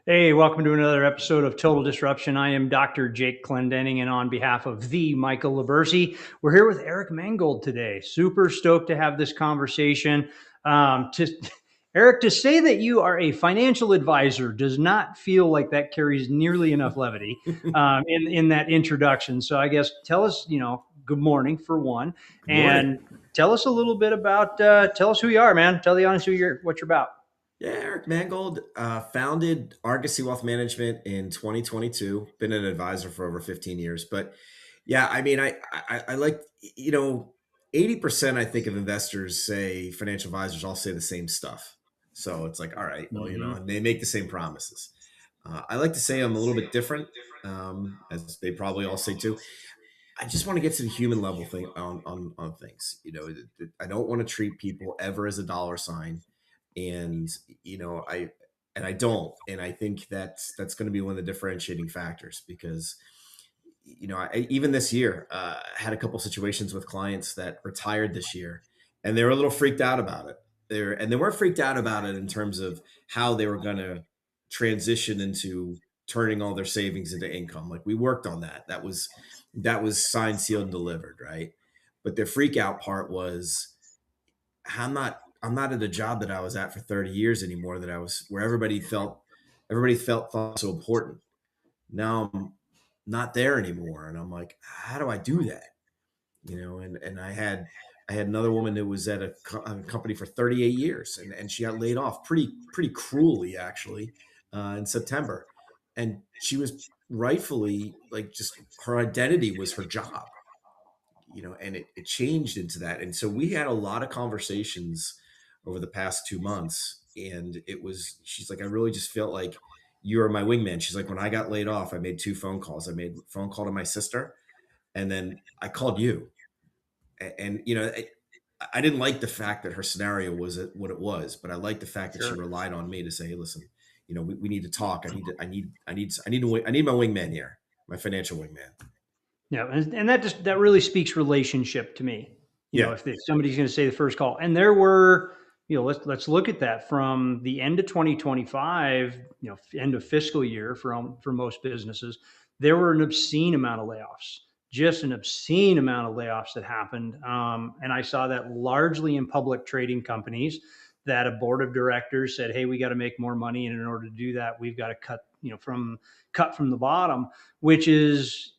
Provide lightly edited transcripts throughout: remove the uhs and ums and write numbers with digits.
Hey, welcome to another episode of Total Disruption. I am Dr. Jake Clendenning, and on behalf of the Michael Labersi, we're here with Eric Mangold today. Super stoked to have this conversation. To Eric, to say that you are a financial advisor does not feel like that carries nearly enough levity in that introduction. So I guess tell us, good morning for one, Good morning. and tell us a little bit about. Tell us who you are, man. Tell the audience what you're about. Yeah, Eric Mangold founded Argus Seaworth Management in 2022. Been an advisor for over 15 years. But yeah, I mean, I like, 80% I think of investors say financial advisors all say the same stuff. So it's like, all right, well, Mhm. and they make the same promises. I like to say I'm a little bit different, as they probably all say too. I just want to get to the human level thing on things. I don't want to treat people ever as a dollar sign, and I don't, and I think that's going to be one of the differentiating factors because even this year had a couple situations with clients that retired this year, and they were a little freaked out about it. They weren't freaked out about it in terms of how they were going to transition into turning all their savings into income. Like we worked on that. That was signed, sealed, and delivered, right? But the freak out part was I'm not at a job that I was at for 30 years anymore, that I was where everybody felt thought so important. Now I'm not there anymore. And I'm like, how do I do that? And I had another woman that was at a company for 38 years, and she got laid off pretty cruelly, actually, in September. And she was rightfully, like, just her identity was her job, and it changed into that. And so we had a lot of conversations over the past 2 months. And she's like, I really just felt like you are my wingman. She's like, when I got laid off, I made two phone calls. I made a phone call to my sister, and then I called you. And I didn't like the fact that her scenario was what it was, but I liked the fact that she Sure. relied on me to say, hey, listen, we need to talk. I need my wingman here, my financial wingman. Yeah, and that really speaks relationship to me. Yeah. If somebody's going to say the first call, and there were, let's look at that from the end of 2025, end of fiscal year for most businesses, there were an obscene amount of layoffs, just an obscene amount of layoffs that happened, and I saw that largely in public trading companies. That a board of directors said, "Hey, we got to make more money, and in order to do that, we've got to cut from the bottom," which is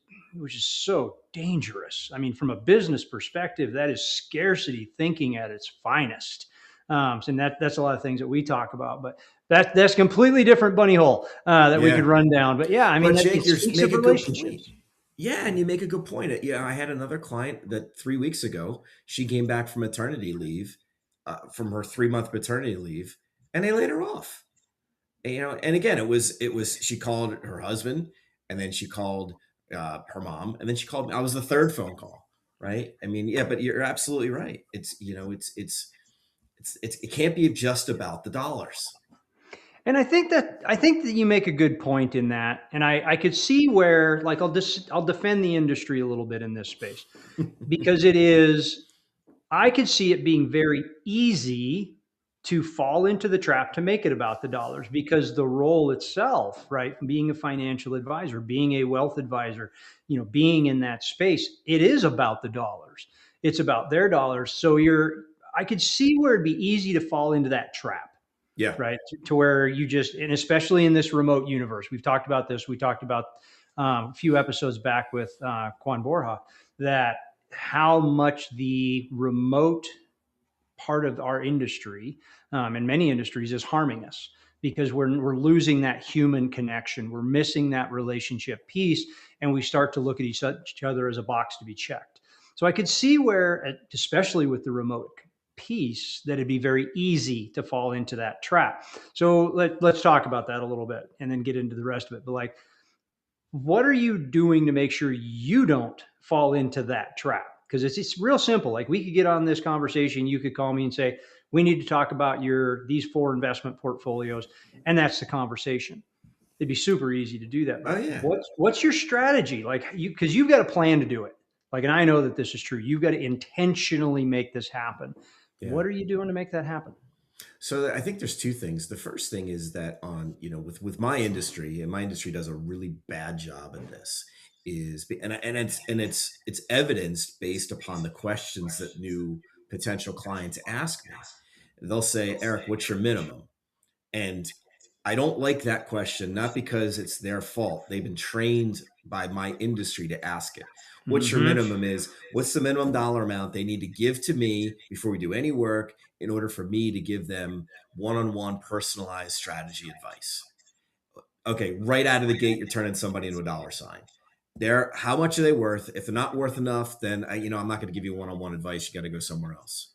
so dangerous. I mean, from a business perspective, that is scarcity thinking at its finest. And that's a lot of things that we talk about, but that's completely different bunny hole that we could Yeah. run down. But yeah, I mean, But that it Jake, you speaks make of a good point. relationships. Yeah, and you make a good point. Yeah, I had another client that 3 weeks ago, she came back from maternity leave, from her 3 month maternity leave, and they laid her off. And again, it was she called her husband, and then she called her mom, and then she called me. I was the third phone call, right? I mean, yeah, but you're absolutely right. It can't be just about the dollars. And I think that you make a good point in that, and I could see where, like, I'll defend the industry a little bit in this space because it is. I could see it being very easy to fall into the trap to make it about the dollars because the role itself, right? Being a financial advisor, being a wealth advisor, being in that space, it is about the dollars. It's about their dollars. So I could see where it'd be easy to fall into that trap, Yeah. right? To where and especially in this remote universe, we've talked about this. We talked about a few episodes back with Juan Borja, that how much the remote part of our industry, and many industries, is harming us because we're losing that human connection. We're missing that relationship piece, and we start to look at each other as a box to be checked. So I could see where, especially with the remote piece, that it'd be very easy to fall into that trap. So let's talk about that a little bit and then get into the rest of it. But, like, what are you doing to make sure you don't fall into that trap? Because it's real simple. Like, we could get on this conversation. You could call me and say, we need to talk about these four investment portfolios. And that's the conversation. It'd be super easy to do that. Oh But yeah. what's your strategy? Like, because you've got a plan to do it. Like, and I know that this is true. You've got to intentionally make this happen. Yeah. What are you doing to make that happen? So I think there's two things. The first thing is that on, with my industry, and my industry does a really bad job in this, and it's evidenced based upon the questions that new potential clients ask me. They'll say, Eric, what's your minimum? And I don't like that question, not because it's their fault. They've been trained by my industry to ask it. What's your Hmm. minimum is what's the minimum dollar amount they need to give to me before we do any work in order for me to give them one-on-one personalized strategy advice. Okay, right out of the gate, you're turning somebody into a dollar sign. How much are they worth? If they're not worth enough, then I'm not going to give you one-on-one advice. You got to go somewhere else.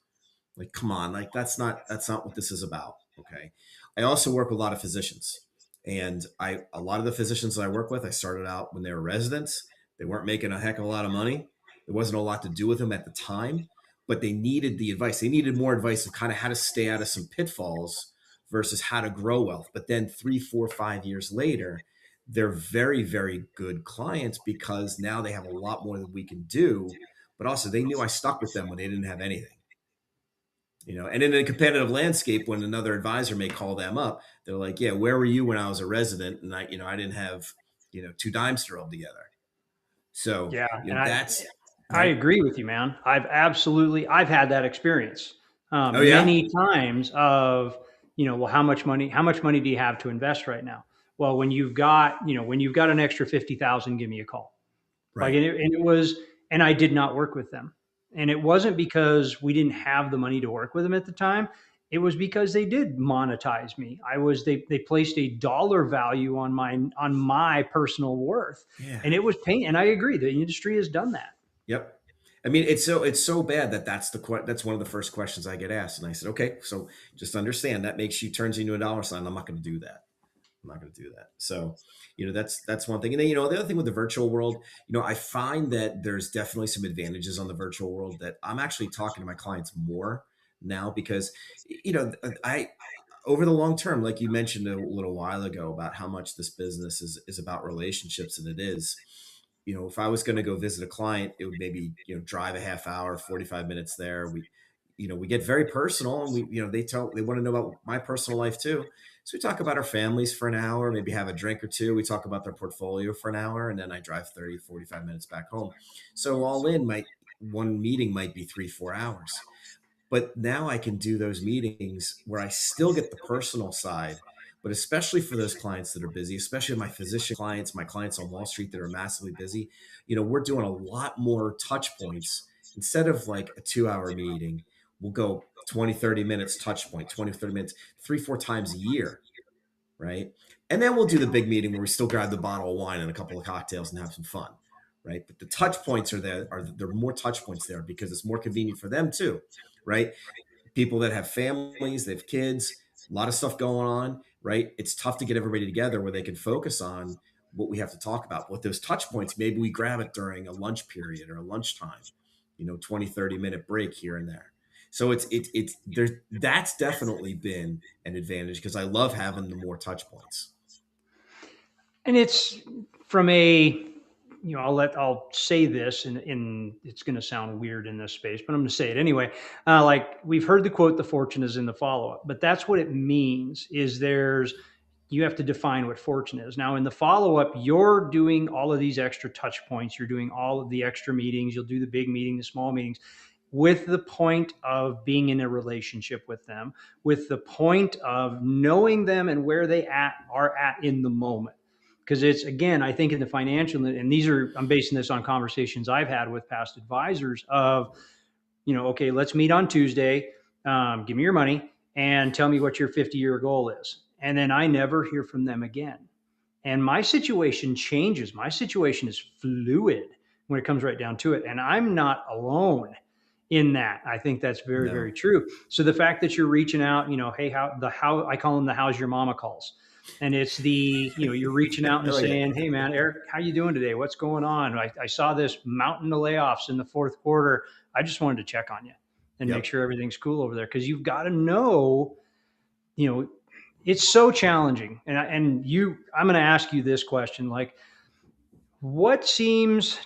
Like, come on, like that's not what this is about. Okay. I also work with a lot of physicians. And a lot of the physicians that I work with, I started out when they were residents. They weren't making a heck of a lot of money. There wasn't a lot to do with them at the time, but they needed the advice. They needed more advice of kind of how to stay out of some pitfalls versus how to grow wealth. But then 3, 4, 5 years later, they're very, very good clients because now they have a lot more that we can do. But also, they knew I stuck with them when they didn't have anything. And in a competitive landscape, when another advisor may call them up, they're like, yeah, where were you when I was a resident? And I didn't have, two dimes to rub together. So, Yeah, and I that's I right. agree with you, man. I've had that experience Oh yeah. many times of, well, how much money do you have to invest right now? Well, when you've got an extra 50,000, give me a call. Like, Right. and it was, and I did not work with them. And it wasn't because we didn't have the money to work with them at the time. It was because they did monetize me. They placed a dollar value on my personal worth. Yeah. And it was pain. And I agree, the industry has done that. Yep. I mean, it's so bad that that's one of the first questions I get asked, and I said, okay, so just understand that makes you turns you into a dollar sign. I'm not going to do that. I'm not going to do that. So, that's one thing. And then, the other thing with the virtual world, I find that there's definitely some advantages on the virtual world that I'm actually talking to my clients more now because, I over the long term, like you mentioned a little while ago about how much this business is about relationships, and it is. If I was going to go visit a client, it would maybe, drive a half hour, 45 minutes there. We get very personal, and they want to know about my personal life too. So we talk about our families for an hour, maybe have a drink or two. We talk about their portfolio for an hour, and then I drive 30, 45 minutes back home. So all in, one meeting might be 3, 4 hours. But now I can do those meetings where I still get the personal side, but especially for those clients that are busy, especially my physician clients, my clients on Wall Street that are massively busy, we're doing a lot more touch points. Instead of like a 2 hour meeting, we'll go 20, 30 minutes touch point, 20, 30 minutes, 3, 4 times a year. Right. And then we'll do the big meeting where we still grab the bottle of wine and a couple of cocktails and have some fun. Right. But the touch points there are more touch points there because it's more convenient for them too. Right. People that have families, they have kids, a lot of stuff going on, right? It's tough to get everybody together where they can focus on what we have to talk about. With those touch points, maybe we grab it during a lunch period or a lunchtime, 20, 30-minute break here and there. So it's there's that's definitely been an advantage because I love having the more touch points. And it's from a, I'll say this, and it's going to sound weird in this space, but I'm going to say it anyway. Like, we've heard the quote, "The fortune is in the follow up," but that's what it means. You have to define what fortune is. Now, in the follow up, you're doing all of these extra touch points. You're doing all of the extra meetings. You'll do the big meeting, the small meetings, with the point of being in a relationship with them, with the point of knowing them and where they are at in the moment. Because it's, again, I think in the financial, and I'm basing this on conversations I've had with past advisors of, okay, let's meet on Tuesday. Give me your money and tell me what your 50-year goal is. And then I never hear from them again. And my situation changes. My situation is fluid when it comes right down to it. And I'm not alone in that. I think that's very, No. very true. So the fact that you're reaching out, hey, how I call them the "how's your mama" calls. And it's you're reaching out I and like it. saying, "Hey man, Eric, how you doing today? What's going on? I saw this mountain of layoffs in the fourth quarter. I just wanted to check on you and make Yep. sure everything's cool over there." Cause you've got to know, you know, it's so challenging. I'm going to ask you this question, like, what seems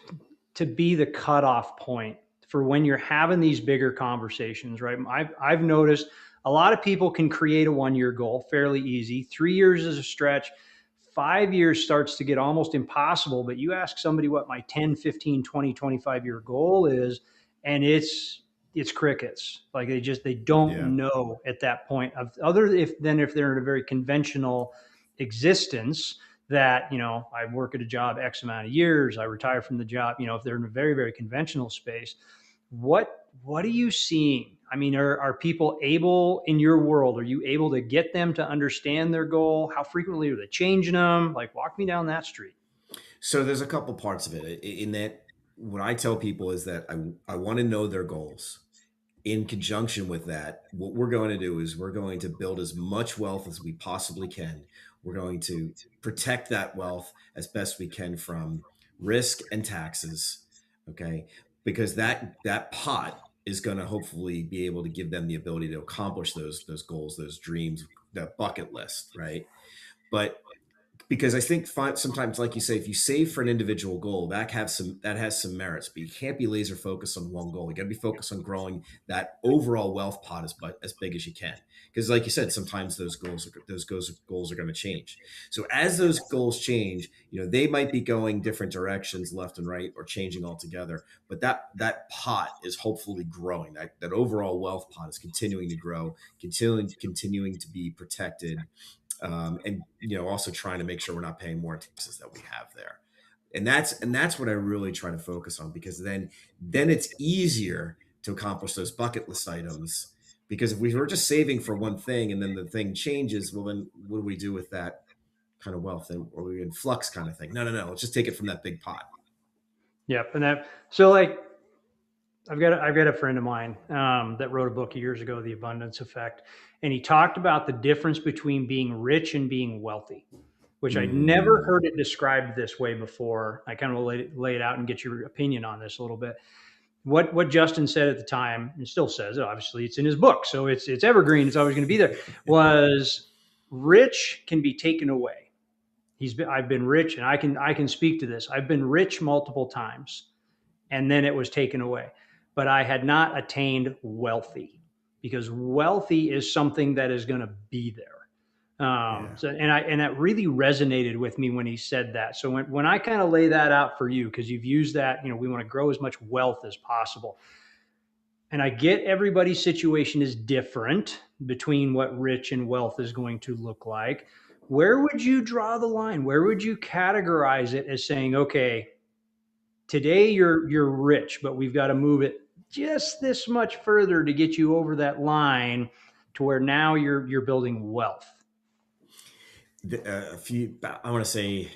to be the cutoff point for when you're having these bigger conversations, right? I've noticed A lot of people can create a 1 year goal fairly easy. 3 years is a stretch. 5 years starts to get almost impossible. But you ask somebody what my 10, 15, 20, 25 year goal is, and it's crickets. Like they don't Yeah. know at that point of other if than if they're in a very conventional existence that, I work at a job X amount of years, I retire from the job, if they're in a very, very conventional space. What are you seeing? I mean, are people able in your world, are you able to get them to understand their goal? How frequently are they changing them? Like, walk me down that street. So there's a couple parts of it in that. What I tell people is that I want to know their goals. In conjunction with that, what we're going to do is we're going to build as much wealth as we possibly can. We're going to protect that wealth as best we can from risk and taxes. Okay. Because that pot is going to hopefully be able to give them the ability to accomplish those goals, those dreams, that bucket list, right? But because I think sometimes, like you say, if you save for an individual goal, that has some merits, but you can't be laser focused on one goal. You got to be focused on growing that overall wealth pot as big as you can. Because, like you said, sometimes those goals are going to change. So as those goals change, they might be going different directions, left and right, or changing altogether. But that pot is hopefully growing. That overall wealth pot is continuing to grow, continuing to be protected, and also trying to make sure we're not paying more taxes that we have there. And that's what I really try to focus on, because then it's easier to accomplish those bucket list items. Because if we were just saving for one thing and then the thing changes, well, then what do we do with that kind of wealth? And or we in flux kind of thing? No, no, no. Let's just take it from that big pot. Yep. And that, so like, I've got a friend of mine that wrote a book years ago, The Abundance Effect, and he talked about the difference between being rich and being wealthy, which I'd never Mm, heard it described this way before. I kind of lay it out and get your opinion on this a little bit. What Justin said at the time, and still says it, obviously it's in his book, so it's evergreen, it's always going to be there, was rich can be taken away. I've been rich, and I can speak to this. I've been rich multiple times, and then it was taken away. But I had not attained wealthy, because wealthy is something that is going to be there. yeah. And that really resonated with me when he said that. So when I kind of lay that out for you, because you've used that, we want to grow as much wealth as possible. And I get everybody's situation is different between what rich and wealth is going to look like. Where would you draw the line? Where would you categorize it as saying, okay, today you're rich, but we've got to move it just this much further to get you over that line to where now you're building wealth. I want to say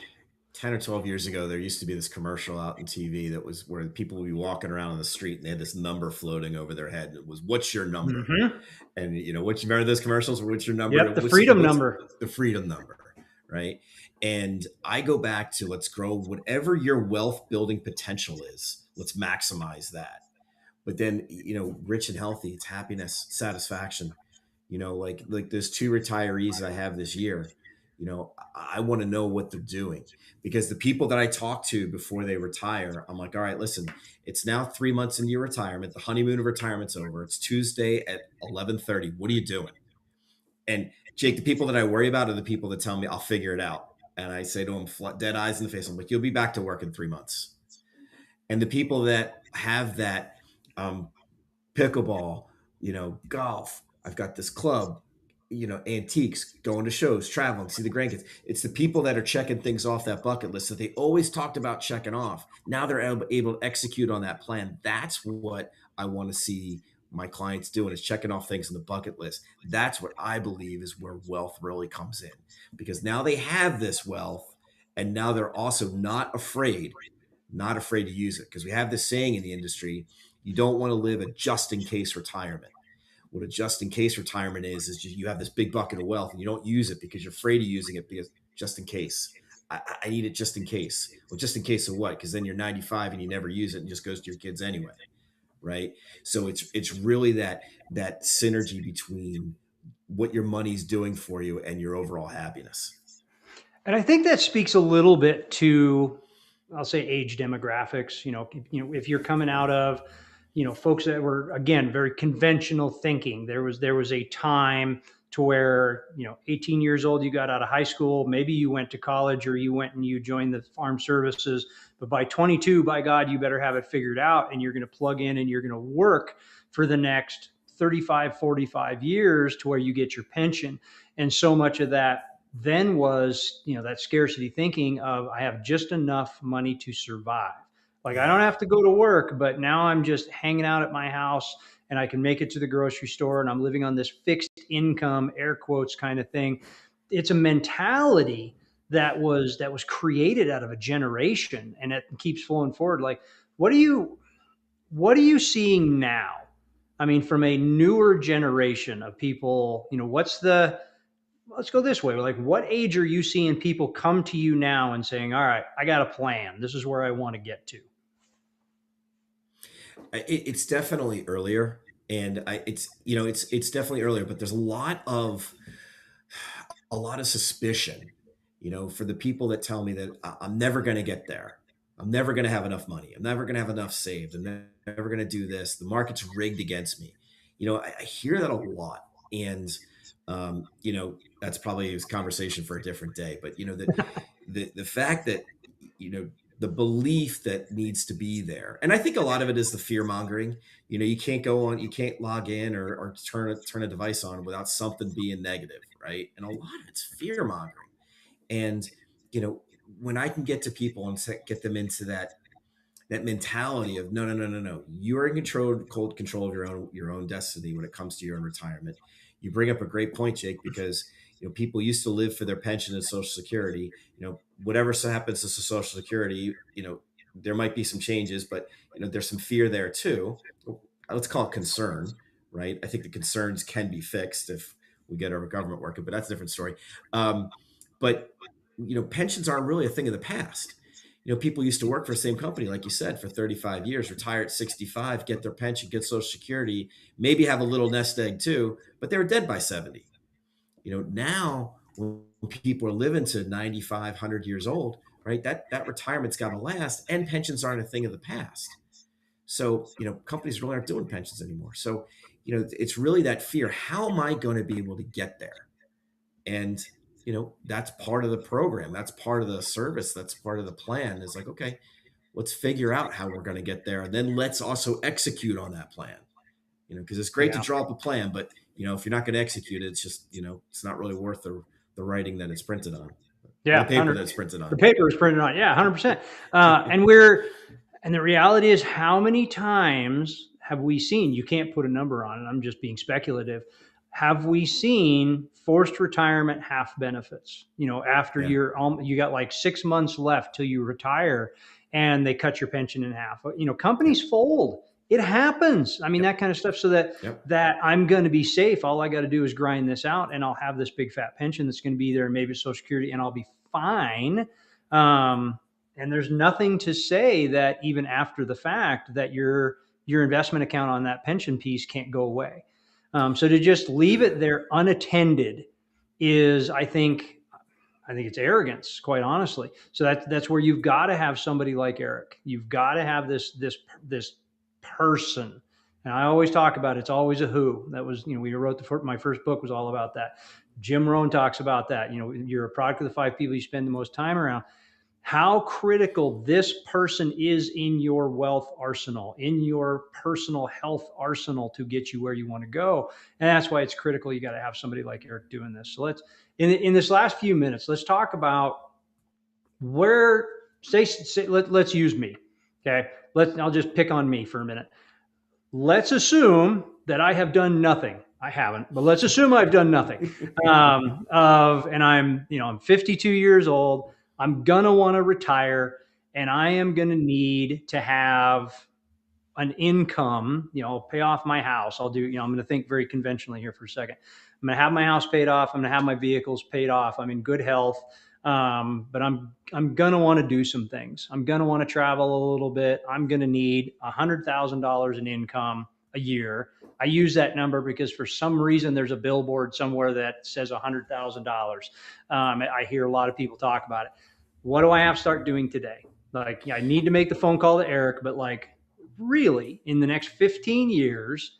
10 or 12 years ago, there used to be this commercial out in TV that was where people would be walking around on the street and they had this number floating over their head. It was, "What's your number?" Mm-hmm. And what you remember those commercials? What's your number? Yep, the freedom What's number. the freedom number, right? And I go back to, let's grow whatever your wealth building potential is. Let's maximize that. But then, rich and healthy, it's happiness, satisfaction. Like those two retirees that I have this year. I want to know what they're doing, because the people that I talk to before they retire, I'm like, all right, listen, it's now 3 months into your retirement. The honeymoon of retirement's over. It's Tuesday at 11:30. What are you doing? And Jake, the people that I worry about are the people that tell me I'll figure it out. And I say to them, dead eyes in the face, I'm like, you'll be back to work in 3 months. And the people that have that, um, pickleball, golf, I've got this club, antiques, going to shows, traveling, see the grandkids. It's the people that are checking things off that bucket list that they always talked about checking off. Now they're able to execute on that plan. That's what I want to see my clients doing, is checking off things in the bucket list. That's what I believe is where wealth really comes in, because now they have this wealth, and now they're also not afraid to use it. Because we have this saying in the industry, you don't want to live a just in case retirement. What a just in case retirement is you have this big bucket of wealth and you don't use it because you're afraid of using it, because just in case. I need it just in case. Well, just in case of what? Because then you're 95 and you never use it and it just goes to your kids anyway, right? So it's really that synergy between what your money's doing for you and your overall happiness. And I think that speaks a little bit to, I'll say, age demographics. If you're coming out of folks that were, again, very conventional thinking. There was a time to where, 18 years old, you got out of high school, maybe you went to college or you went and you joined the armed services, but by 22, by God, you better have it figured out, and you're going to plug in and you're going to work for the next 35, 45 years to where you get your pension. And so much of that then was, that scarcity thinking of, I have just enough money to survive. Like, I don't Yeah. have to go to work, but now I'm just hanging out at my house and I can make it to the grocery store and I'm living on this fixed income, air quotes, kind of thing. It's a mentality that was created out of a generation, and it keeps flowing forward. Like, what are you seeing now? I mean, from a newer generation of people, let's go this way. Like, what age are you seeing people come to you now and saying, all right, I got a plan. This is where I want to get to. It's definitely earlier, and it's definitely earlier, but there's a lot of suspicion, for the people that tell me that I'm never going to get there. I'm never going to have enough money. I'm never going to have enough saved. I'm never going to do this. The market's rigged against me. I hear that a lot. And, that's probably a conversation for a different day. But, the fact that, you know, the belief that needs to be there. And I think a lot of it is the fear mongering. You can't log in or turn a device on without something being negative, right? And a lot of it's fear mongering. And you know, when I can get to people and get them into that mentality of no, no, no, no, no, you're in cold control of your own destiny when it comes to your own retirement. You bring up a great point, Jake, because people used to live for their pension and Social Security. Whatever happens to Social Security, there might be some changes, but there's some fear there too. Let's call it concern, right? I think the concerns can be fixed if we get our government working, but that's a different story. But pensions aren't really a thing of the past. People used to work for the same company, like you said, for 35 years, retire at 65, get their pension, get Social Security, maybe have a little nest egg too, but they were dead by 70. Now when people are living to 95, 100 years old, right, that retirement's got to last, and pensions aren't a thing of the past. So, companies really aren't doing pensions anymore. So, it's really that fear. How am I going to be able to get there? And, that's part of the program. That's part of the service. That's part of the plan, is like, okay, let's figure out how we're going to get there. And then let's also execute on that plan, because it's great to Yeah. draw up a plan, but, if you're not going to execute it, it's just, it's not really worth the writing that it's printed on, or the Yeah. paper that it's printed The on. paper is printed on. Yeah. 100%. And the reality is, how many times have we seen, you can't put a number on it, I'm just being speculative. Have we seen forced retirement half benefits? After Yeah. you got like 6 months left till you retire, and they cut your pension in half. Yep. Companies fold. It happens. I mean, Yep. that kind of stuff. So that Yep. that I'm going to be safe. All I got to do is grind this out, and I'll have this big fat pension that's going to be there, maybe Social Security, and I'll be fine. And there's nothing to say that even after the fact that your investment account on that pension piece can't go away. So to just leave it there unattended is, I think it's arrogance, quite honestly. So that's where you've got to have somebody like Eric. You've got to have this person. And I always talk about it's always a who. That was, we wrote my first book was all about that. Jim Rohn talks about that. You're a product of the 5 people you spend the most time around. How critical this person is in your wealth arsenal, in your personal health arsenal, to get you where you want to go. And that's why it's critical. You got to have somebody like Eric doing this. So in this last few minutes, let's talk about where, let's use me. Okay. I'll just pick on me for a minute. Let's assume that I have done nothing. I haven't, but let's assume I've done nothing. And I'm 52 years old. I'm gonna want to retire, and I am gonna need to have an income. Pay off my house. I'm gonna think very conventionally here for a second. I'm gonna have my house paid off. I'm gonna have my vehicles paid off. I'm in good health. But I'm gonna want to do some things. I'm gonna want to travel a little bit. I'm gonna need $100,000 in income a year. I use that number because for some reason there's a billboard somewhere that says $100,000. I hear a lot of people talk about it. What do I have to start doing today? Like, I need to make the phone call to Eric, but like, really in the next 15 years,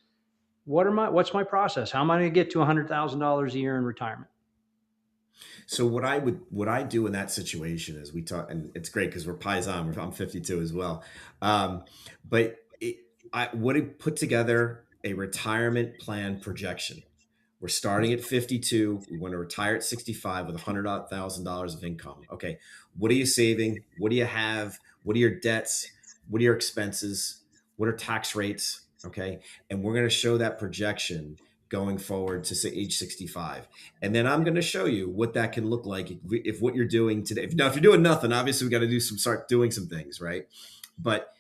what's my process? How am I going to get to $100,000 a year in retirement? So what I do in that situation is we talk, and it's great because we're paisan. I'm 52 as well, but I would have put together a retirement plan projection. We're starting at 52. We want to retire at 65 with $100,000 of income. Okay, what are you saving? What do you have? What are your debts? What are your expenses? What are tax rates? Okay, and we're going to show that projection going forward to say age 65. And then I'm going to show you what that can look like if what you're doing today. Now, if you're doing nothing, obviously we got to start doing some things, right? But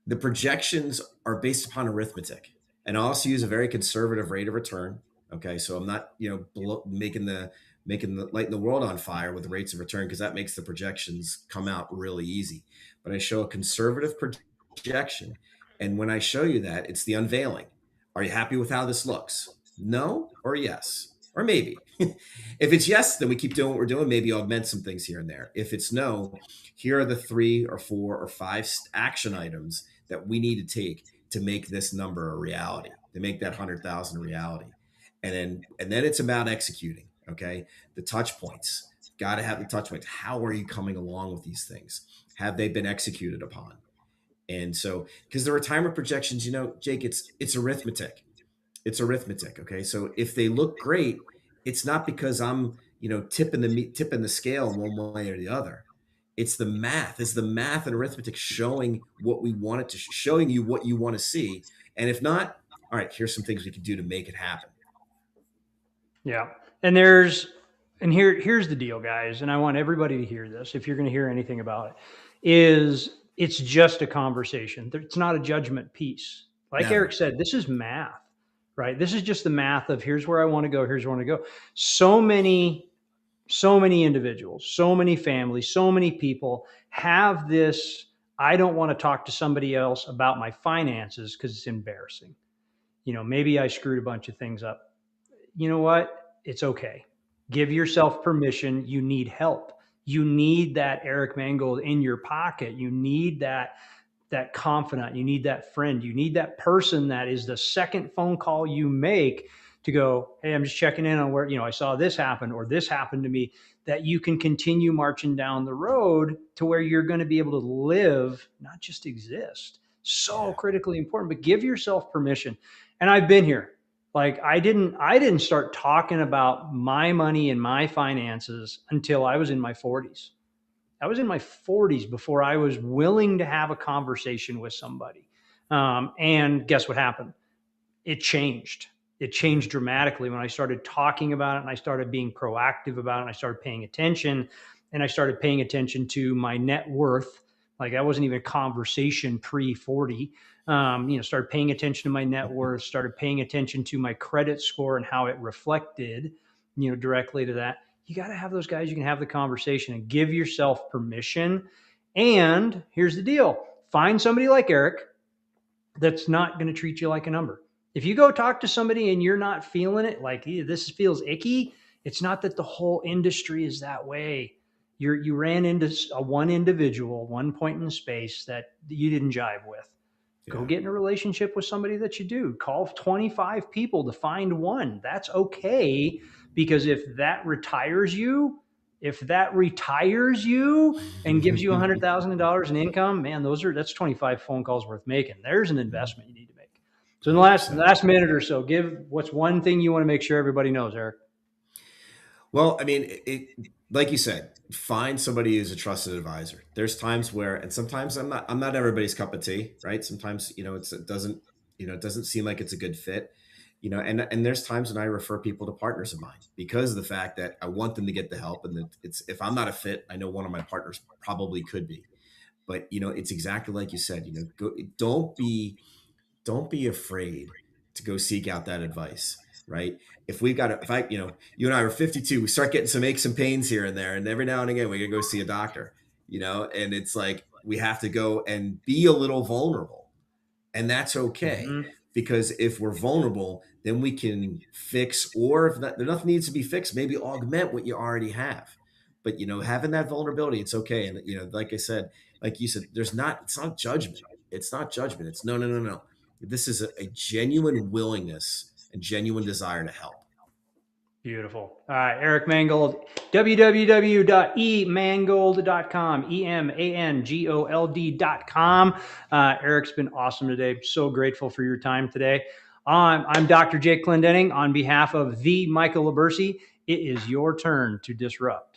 the projections are based upon arithmetic, and I also use a very conservative rate of return. Okay, so I'm not making the lighting the world on fire with the rates of return because that makes the projections come out really easy. But I show a conservative projection, and when I show you that, it's the unveiling. Are you happy with how this looks? No or yes or maybe. If it's yes, then we keep doing what we're doing. Maybe augment some things here and there. If it's no, here are the 3 or 4 or 5 action items that we need to take to make this number a reality, to make that 100,000 a reality. And then it's about executing. Okay. The touch points, got to have the touch points. How are you coming along with these things? Have they been executed upon? And so, because the retirement projections, Jake, it's arithmetic. It's arithmetic. Okay. So if they look great, it's not because I'm, tipping the scale in one way or the other. It's the math. It's the math and arithmetic showing what we want it to, showing you what you want to see. And if not, all right, here's some things we can do to make it happen. Yeah. And here's the deal, guys, and I want everybody to hear this. If you're going to hear anything about it, is it's just a conversation. It's not a judgment piece. Like Eric Never. said, this is math, right? This is just the math of here's where I want to go, here's where I want to go. So many individuals, so many families, so many people have this. I don't want to talk to somebody else about my finances because it's embarrassing. Maybe I screwed a bunch of things up. You know what? It's okay. Give yourself permission. You need help. You need that Eric Mangold in your pocket. You need that confidant. You need that friend. You need that person that is the second phone call you make to go, hey, I'm just checking in on where, I saw this happen or this happened to me, that you can continue marching down the road to where you're going to be able to live, not just exist. So Yeah. critically important, but give yourself permission. And I've been here. Like I didn't start talking about my money and my finances until I was in my 40s. I was in my 40s before I was willing to have a conversation with somebody. And guess what happened? It changed. It changed dramatically when I started talking about it and I started being proactive about it and I started paying attention and I started paying attention to my net worth. Like that wasn't even a conversation pre 40. Started paying attention to my net worth, started paying attention to my credit score and how it reflected, directly to that. You got to have those guys you can have the conversation and give yourself permission. And here's the deal, find somebody like Eric that's not going to treat you like a number. If you go talk to somebody and you're not feeling it, like this feels icky, it's not that the whole industry is that way. You ran into one individual, one point in space that you didn't jive with. Go Yeah. get in a relationship with somebody that you do. Call 25 people to find one. That's okay, because if that retires you and gives you $100,000 in income, man, that's 25 phone calls worth making. There's an investment you need to make. So in the last 100%. last minute or so, what's one thing you want to make sure everybody knows, Eric? Well, I mean, like you said, find somebody who's a trusted advisor. There's times where, and sometimes I'm not everybody's cup of tea, right? Sometimes, it doesn't seem like it's a good fit, and there's times when I refer people to partners of mine because of the fact that I want them to get the help. And that if I'm not a fit, I know one of my partners probably could be. But, it's exactly like you said, don't be afraid to go seek out that advice, right? You and I were 52, we start getting some aches and pains here and there, and every now and again we gotta go see a doctor, and it's like we have to go and be a little vulnerable, and that's okay, Mm-hmm. because if we're vulnerable, then we can fix, or if nothing needs to be fixed, maybe augment what you already have. But having that vulnerability, it's okay, and like I said, like you said, it's not judgment. It's not judgment. It's no, no, no, no. This is a genuine willingness and genuine desire to help. Beautiful. All right, Eric Mangold, www.emangold.com, EMANGOLD.com. Eric's been awesome today. So grateful for your time today. I'm Dr. Jake Clendenning. On behalf of the Michael Labersi, it is your turn to disrupt.